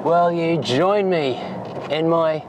Well, you join me in my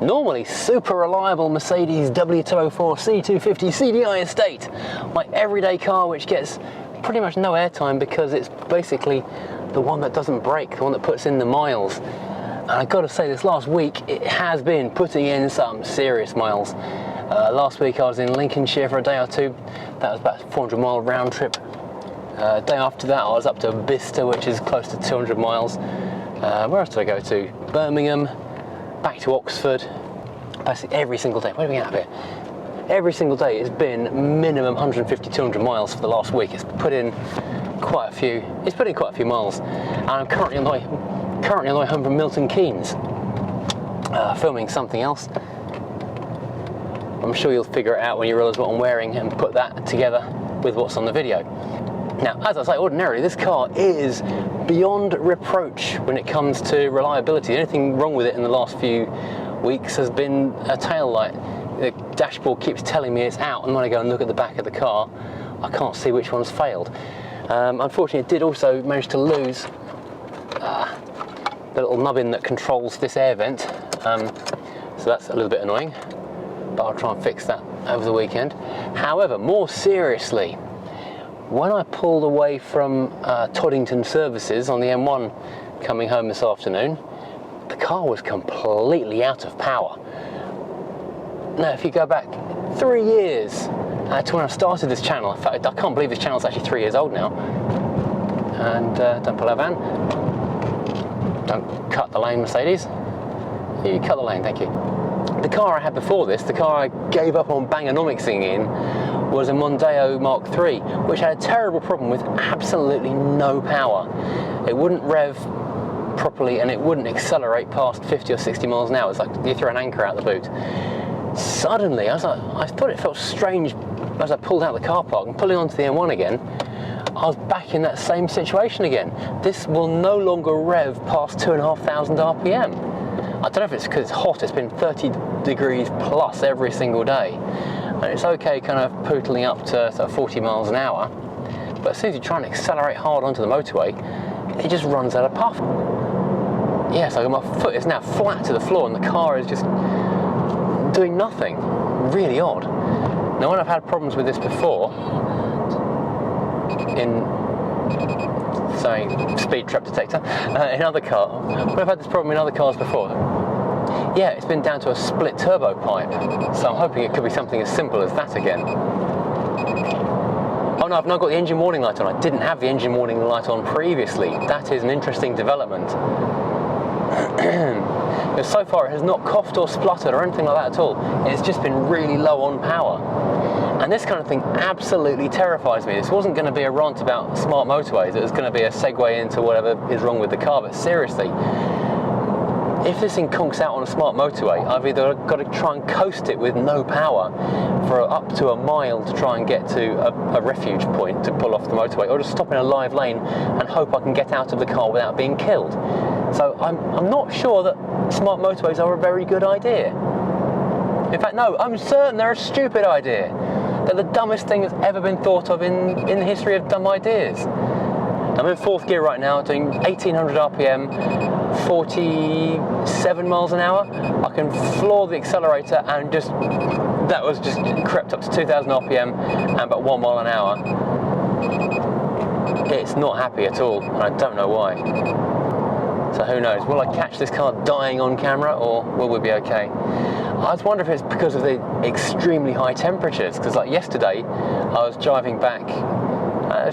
normally super reliable Mercedes W204 C250 CDI estate, my everyday car which gets pretty much no airtime because it's basically the one that doesn't break, the one that puts in the miles. And I've got to say, this last week it has been putting in some serious miles. Last week I was in Lincolnshire for a day or two. That was about a 400-mile round trip. Day after that I was up to Bicester, which is close to 200 miles. Where else did I go to? Birmingham, back to Oxford. Basically every single day. Where are we at here? Every single day it's been minimum 150, 200 miles for the last week. It's put in quite a few. It's put in quite a few miles. And I'm currently on the way home from Milton Keynes, filming something else. I'm sure you'll figure it out when you realise what I'm wearing and put that together with what's on the video. Now, as I say, ordinarily this car is beyond reproach when it comes to reliability. The only thing wrong with it in the last few weeks has been a tail light. The dashboard keeps telling me it's out, and when I go and look at the back of the car, I can't see which one's failed. Unfortunately, it did also manage to lose the little nubbin that controls this air vent, so that's a little bit annoying, but I'll try and fix that over the weekend. However, more seriously, when I pulled away from Toddington services on the M1 coming home this afternoon, the car was completely out of power. Now, if you go back 3 years to when I started this channel, in fact, I can't believe this channel's actually 3 years old now. And don't pull our van. Don't cut the lane, Mercedes. You cut the lane, thank you. The car I had before this, the car I gave up on Bang-O-Nomicsing in, was a Mondeo Mark III, which had a terrible problem with absolutely no power. It wouldn't rev properly and it wouldn't accelerate past 50 or 60 miles an hour. It's like you throw an anchor out the boot. Suddenly, I thought it felt strange as I pulled out the car park and pulling onto the M1 again. I was back in that same situation again. This will no longer rev past 2,500 RPM. I don't know if it's because it's hot. It's been 30 degrees plus every single day. And it's okay kind of pootling up to sort of 40 miles an hour. But as soon as you try and accelerate hard onto the motorway, it just runs out of puff. Yeah, so my foot is now flat to the floor and the car is just doing nothing. Really odd. Now, when I've had problems with this before, in, say, speed trap detector, in other cars, when I've had this problem in other cars before, yeah, it's been down to a split turbo pipe. So I'm hoping it could be something as simple as that again. Oh no, I've now got the engine warning light on. I didn't have the engine warning light on previously. That is an interesting development. Because so far it has not coughed or spluttered or anything like that at all. It's just been really low on power. And this kind of thing absolutely terrifies me. This wasn't going to be a rant about smart motorways. It was going to be a segue into whatever is wrong with the car. But seriously, if this thing conks out on a smart motorway, I've either got to try and coast it with no power for up to a mile to try and get to a refuge point to pull off the motorway, or just stop in a live lane and hope I can get out of the car without being killed. So I'm not sure that smart motorways are a very good idea. In fact, no, I'm certain they're a stupid idea. They're the dumbest thing that's ever been thought of in the history of dumb ideas. I'm in fourth gear right now, doing 1800 RPM, 47 miles an hour. I can floor the accelerator and that was just crept up to 2000 RPM and about 1 mile an hour. It's not happy at all, and I don't know why. So who knows, will I catch this car dying on camera, or will we be okay? I just wonder if it's because of the extremely high temperatures, because like yesterday, I was driving back,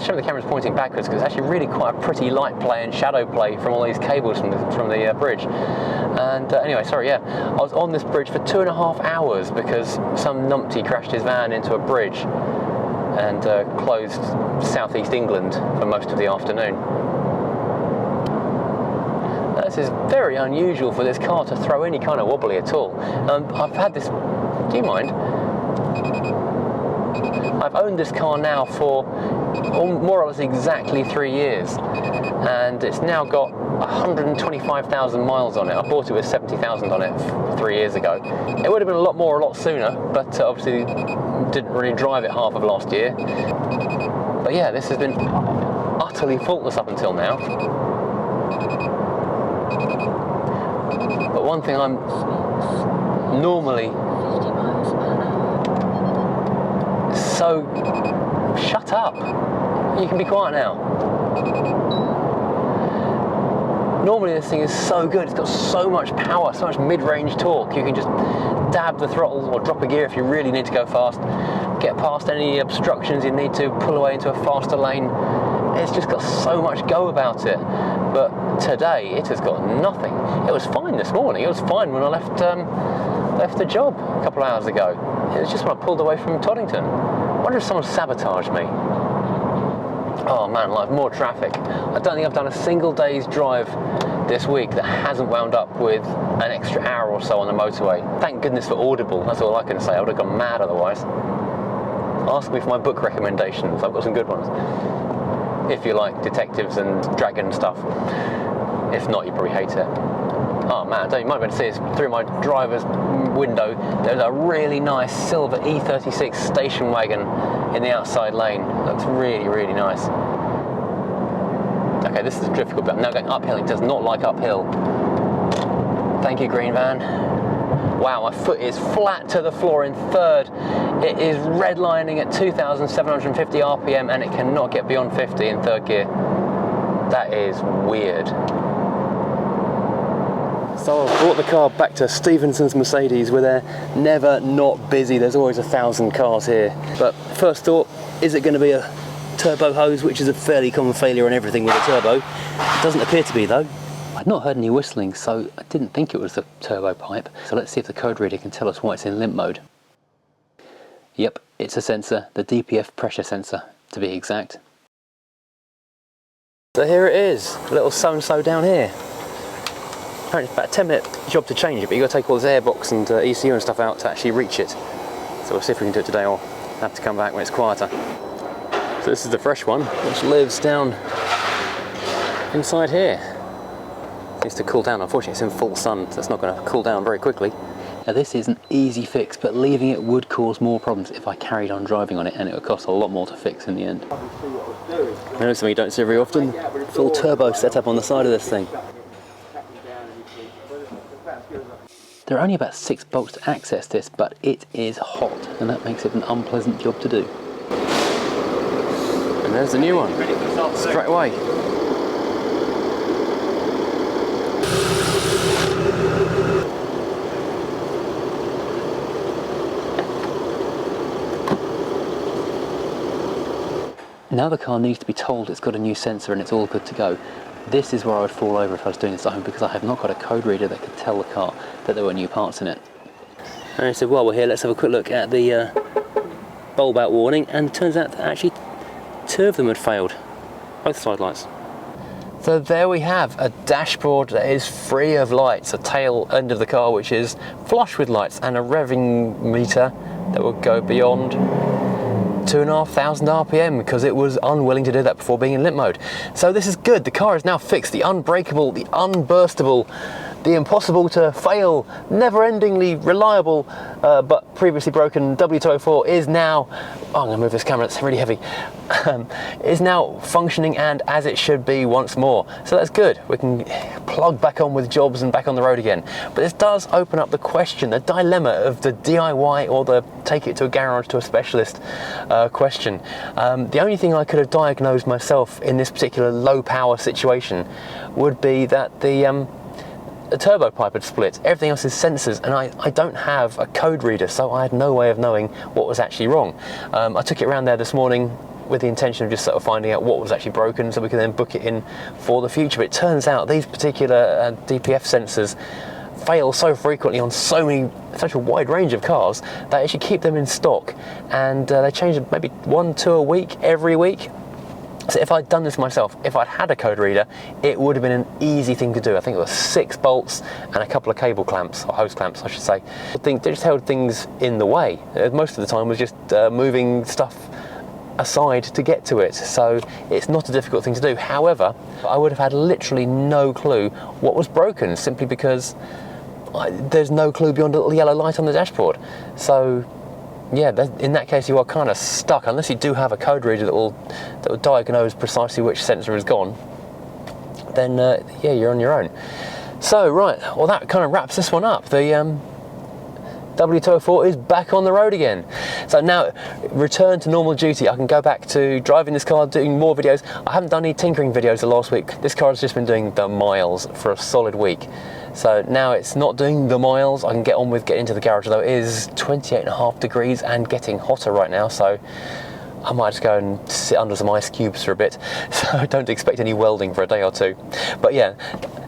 show me the camera's pointing backwards, because it's actually really quite a pretty light play and shadow play from all these cables from the bridge. And anyway, sorry, yeah, I was on this bridge for 2.5 hours because some numpty crashed his van into a bridge and closed southeast England for most of the afternoon. This is very unusual for this car to throw any kind of wobbly at all. I've had this, do you mind? I've owned this car now for more or less exactly 3 years, and it's now got 125,000 miles on it. I bought it with 70,000 on it 3 years ago. It would have been a lot more a lot sooner, but obviously didn't really drive it half of last year. But yeah, this has been utterly faultless up until now. But one thing I'm normally so... Shut up! You can be quiet now. Normally this thing is so good, it's got so much power, so much mid-range torque, you can just dab the throttle or drop a gear if you really need to go fast, get past any obstructions you need to, pull away into a faster lane. It's just got so much go about it. But today it has got nothing. It was fine this morning, it was fine when I left the job a couple of hours ago. It was just when I pulled away from Toddington. I wonder if someone sabotaged me. Oh man, like more traffic. I don't think I've done a single day's drive this week that hasn't wound up with an extra hour or so on the motorway. Thank goodness for Audible, that's all I can say. I would have gone mad otherwise. Ask me for my book recommendations, I've got some good ones. If you like detectives and dragon stuff. If not, you probably hate it. Oh man, you might be able to see this through my driver's window. There's a really nice silver E36 station wagon in the outside lane. Looks really, really nice. Okay, this is a difficult bit. I'm now going uphill. It does not like uphill. Thank you, green van. Wow, my foot is flat to the floor in third. It is redlining at 2,750 RPM and it cannot get beyond 50 in third gear. That is weird. So I've brought the car back to Stevenson's Mercedes where they're never not busy. There's always 1,000 cars here. But first thought, is it going to be a turbo hose, which is a fairly common failure on everything with a turbo? It doesn't appear to be though. I'd not heard any whistling, so I didn't think it was the turbo pipe. So let's see if the code reader can tell us why it's in limp mode. Yep, it's a sensor, the DPF pressure sensor to be exact. So here it is, a little so-and-so down here. Apparently it's about a 10-minute job to change it, but you've got to take all this airbox and ECU and stuff out to actually reach it. So we'll see if we can do it today or have to come back when it's quieter. So this is the fresh one, which lives down inside here. It needs to cool down. Unfortunately it's in full sun, so it's not going to cool down very quickly. Now this is an easy fix, but leaving it would cause more problems if I carried on driving on it, and it would cost a lot more to fix in the end. I know something you don't see very often, full turbo setup on the side of this thing. There are only about 6 bolts to access this, but it is hot, and that makes it an unpleasant job to do. And there's the new one, straight away. Now the car needs to be told it's got a new sensor and it's all good to go. This is where I would fall over if I was doing this at home, because I have not got a code reader that could tell the car that there were new parts in it. And I said, while we're here, let's have a quick look at the bulb out warning, and it turns out that actually 2 of them had failed, both side lights. So there we have a dashboard that is free of lights, a tail end of the car which is flush with lights, and a revving meter that will go beyond 2,500 RPM because it was unwilling to do that before being in limp mode. So this is good. The car is now fixed. The unbreakable, the unburstable, the impossible to fail, never-endingly reliable but previously broken W204 is now, oh, I'm going to move this camera, it's really heavy, is now functioning and as it should be once more. So that's good. We can plug back on with jobs and back on the road again. But this does open up the question, the dilemma of the DIY or the take it to a garage to a specialist question. The only thing I could have diagnosed myself in this particular low power situation would be that the turbo pipe had split. Everything else is sensors, and I don't have a code reader, so I had no way of knowing what was actually wrong. I took it around there this morning with the intention of just sort of finding out what was actually broken so we can then book it in for the future. But it turns out these particular DPF sensors fail so frequently on such a wide range of cars that you should keep them in stock, and they change maybe 1-2 a week, every week. So if I'd done this myself, if I'd had a code reader, it would have been an easy thing to do. I think it was 6 bolts and a couple of cable clamps, or hose clamps I should say. They just held things in the way. Most of the time was just moving stuff aside to get to it, so it's not a difficult thing to do. However, I would have had literally no clue what was broken, simply because there's no clue beyond a little yellow light on the dashboard. So yeah, in that case you are kind of stuck, unless you do have a code reader that will diagnose precisely which sensor is gone. Then yeah, you're on your own. So, right, well that kind of wraps this one up. The W204 is back on the road again. So now, return to normal duty. I can go back to driving this car, doing more videos. I haven't done any tinkering videos the last week. This car has just been doing the miles for a solid week. So now it's not doing the miles. I can get on with getting into the garage, though it is 28.5 degrees and getting hotter right now. So I might just go and sit under some ice cubes for a bit. So don't expect any welding for a day or two. But yeah,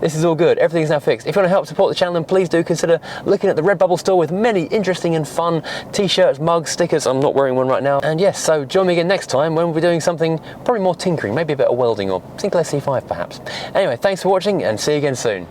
this is all good. Everything's now fixed. If you want to help support the channel, then please do consider looking at the Redbubble store with many interesting and fun t-shirts, mugs, stickers. I'm not wearing one right now. And yes, so join me again next time when we're doing something probably more tinkering, maybe a bit of welding or Single SC5 perhaps. Anyway, thanks for watching and see you again soon.